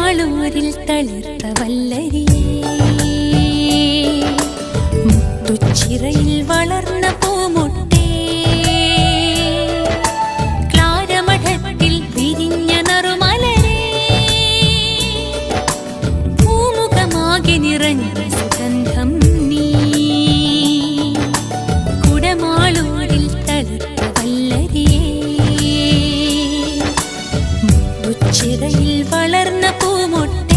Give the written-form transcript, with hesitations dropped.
കുടമാളൂരിൽ തളിർത്ത വല്ലരിയേ, മുത്തുച്ചിറയിൽ വളർന്ന പൂമൊട്ടേ, ക്ലാരമഠത്തിൽ വിരിഞ്ഞ നറുമലരേ, പൂമുഖമാകെ നിറഞ്ഞ സുഗന്ധം നീ. കുടമാളൂരിൽ തളിർത്ത വല്ലരിയേ, മുത്തുച്ചിറയിൽ വളർന്ന പൂമൊട്ടേ.